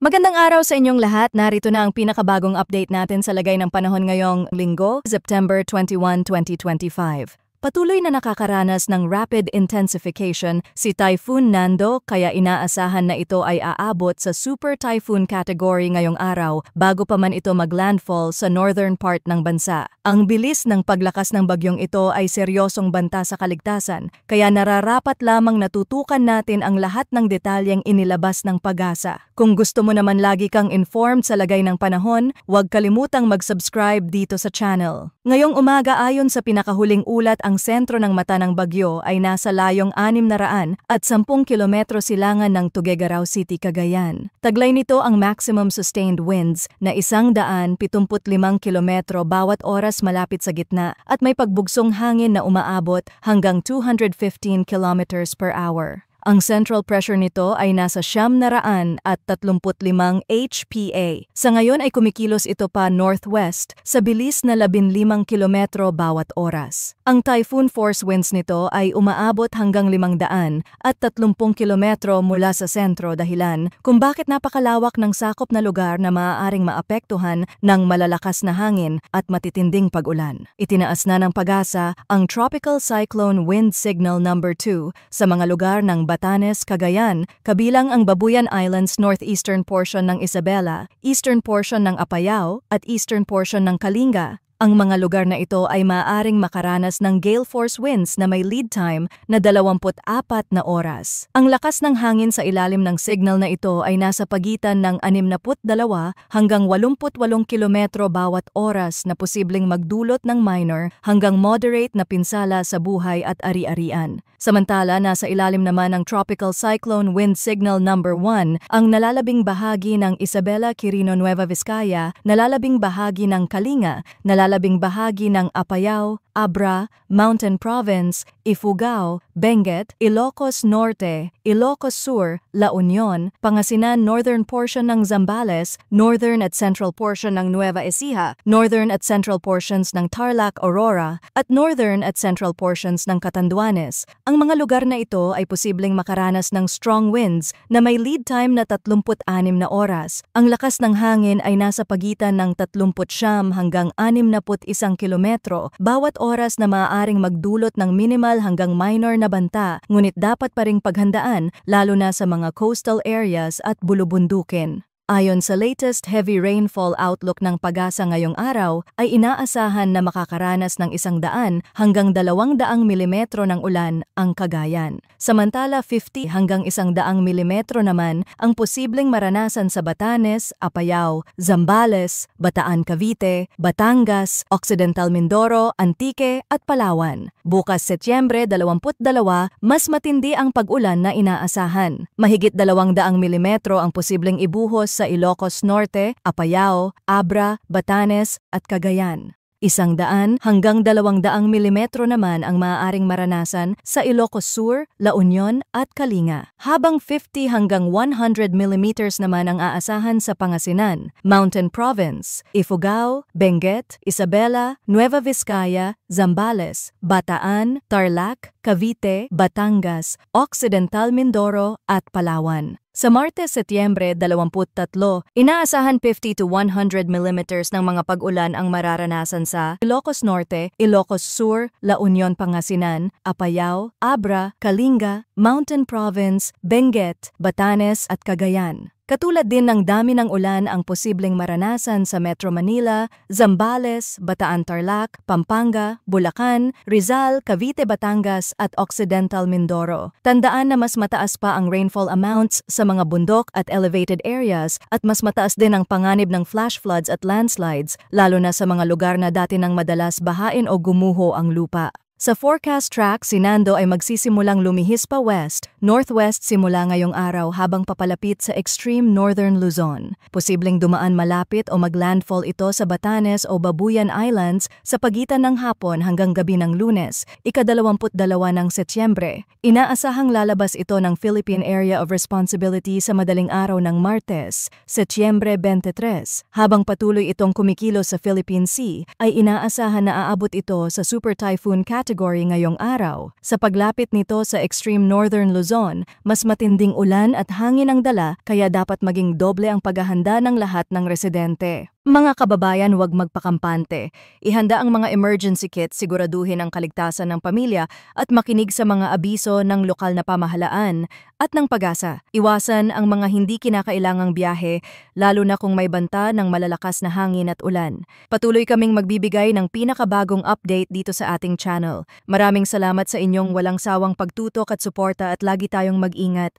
Magandang araw sa inyong lahat. Narito na ang pinakabagong update natin sa lagay ng panahon ngayong linggo, September 21, 2025. Patuloy na nakakaranas ng rapid intensification si Typhoon Nando kaya inaasahan na ito ay aabot sa Super Typhoon category ngayong araw bago pa man ito maglandfall sa northern part ng bansa. Ang bilis ng paglakas ng bagyong ito ay seryosong banta sa kaligtasan kaya nararapat lamang natutukan natin ang lahat ng detalyeng inilabas ng Pag-asa. Kung gusto mo naman lagi kang informed sa lagay ng panahon, huwag kalimutang mag-subscribe dito sa channel. Ngayong umaga ayon sa pinakahuling ulat ang sentro ng mata ng bagyo ay nasa layong 610 kilometro silangan ng Tuguegarao City, Cagayan. Taglay nito ang maximum sustained winds na 175 kilometro bawat oras malapit sa gitna at may pagbugsong hangin na umaabot hanggang 215 kilometers per hour. Ang central pressure nito ay nasa 935 HPA. Sa ngayon ay kumikilos ito pa northwest sa bilis na 15 kilometro bawat oras. Ang typhoon force winds nito ay umaabot hanggang 530 kilometro mula sa sentro dahilan kung bakit napakalawak ng sakop na lugar na maaaring maapektuhan ng malalakas na hangin at matitinding pag-ulan. Itinaas na ng Pag-asa ang Tropical Cyclone Wind Signal number 2 sa mga lugar ng Batanes, Cagayan, kabilang ang Babuyan Islands northeastern portion ng Isabela, eastern portion ng Apayao, at eastern portion ng Kalinga. Ang mga lugar na ito ay maaaring makaranas ng gale force winds na may lead time na 24 na oras. Ang lakas ng hangin sa ilalim ng signal na ito ay nasa pagitan ng 62 hanggang 88 kilometro bawat oras na posibleng magdulot ng minor hanggang moderate na pinsala sa buhay at ari-arian. Samantala, nasa ilalim naman ng Tropical Cyclone Wind Signal number 1 ang nalalabing bahagi ng Isabela, Quirino, Nueva Vizcaya, nalalabing bahagi ng Kalinga, nalalabing bahagi ng Apayao, Abra, Mountain Province, Ifugao, Benguet, Ilocos Norte, Ilocos Sur, La Union, Pangasinan northern portion ng Zambales, northern at central portion ng Nueva Ecija, northern at central portions ng Tarlac, Aurora, at northern at central portions ng Catanduanes. Ang mga lugar na ito ay posibleng makaranas ng strong winds na may lead time na 36 na oras. Ang lakas ng hangin ay nasa pagitan ng 39 hanggang 61 kilometro bawat oras na maaaring magdulot ng minimal hanggang minor na banta, ngunit dapat pa ring paghandaan lalo na sa mga coastal areas at bulubundukin. Ayon sa latest heavy rainfall outlook ng Pag-asa ngayong araw, ay inaasahan na makakaranas ng 100 hanggang 200 milimetro ng ulan ang Cagayan. Samantala 50 hanggang 100 milimetro naman ang posibleng maranasan sa Batanes, Apayao, Zambales, Bataan Cavite, Batangas, Occidental Mindoro, Antique at Palawan. Bukas Setyembre 22, mas matindi ang pag-ulan na inaasahan. Mahigit 200 milimetro ang posibleng ibuhos sa Ilocos Norte, Apayao, Abra, Batanes at Cagayan. 100 hanggang 200 milimetro naman ang maaaring maranasan sa Ilocos Sur, La Union at Kalinga. Habang 50 hanggang 100 millimeters naman ang aasahan sa Pangasinan, Mountain Province, Ifugao, Benguet, Isabela, Nueva Vizcaya, Zambales, Bataan, Tarlac, Cavite, Batangas, Occidental Mindoro at Palawan. Sa Martes, Setyembre 23, inaasahan 50 to 100 millimeters ng mga pag-ulan ang mararanasan sa Ilocos Norte, Ilocos Sur, La Union, Pangasinan, Apayao, Abra, Kalinga, Mountain Province, Benguet, Batanes at Cagayan. Katulad din ng dami ng ulan ang posibleng maranasan sa Metro Manila, Zambales, Bataan Tarlac, Pampanga, Bulacan, Rizal, Cavite, Batangas at Occidental Mindoro. Tandaan na mas mataas pa ang rainfall amounts sa mga bundok at elevated areas at mas mataas din ang panganib ng flash floods at landslides lalo na sa mga lugar na dati nang madalas bahain o gumuho ang lupa. Sa forecast track, si Nando ay magsisimulang lumihis pa northwest simula ngayong araw habang papalapit sa extreme northern Luzon. Posibleng dumaan malapit o maglandfall ito sa Batanes o Babuyan Islands sa pagitan ng hapon hanggang gabi ng Lunes, ika-22 ng Setyembre. Inaasahang lalabas ito ng Philippine Area of Responsibility sa madaling araw ng Martes, Setyembre 23. Habang patuloy itong kumikilos sa Philippine Sea, ay inaasahan na aabot ito sa Super Typhoon category category ngayong araw. Sa paglapit nito sa extreme northern Luzon, mas matinding ulan at hangin ang dala kaya dapat maging doble ang paghahanda ng lahat ng residente. Mga kababayan, huwag magpakampante. Ihanda ang mga emergency kit, siguraduhin ang kaligtasan ng pamilya at makinig sa mga abiso ng lokal na pamahalaan at ng pag-asa. Iwasan ang mga hindi kinakailangang biyahe, lalo na kung may banta ng malalakas na hangin at ulan. Patuloy kaming magbibigay ng pinakabagong update dito sa ating channel. Maraming salamat sa inyong walang sawang pagtutok at suporta at lagi tayong mag-ingat.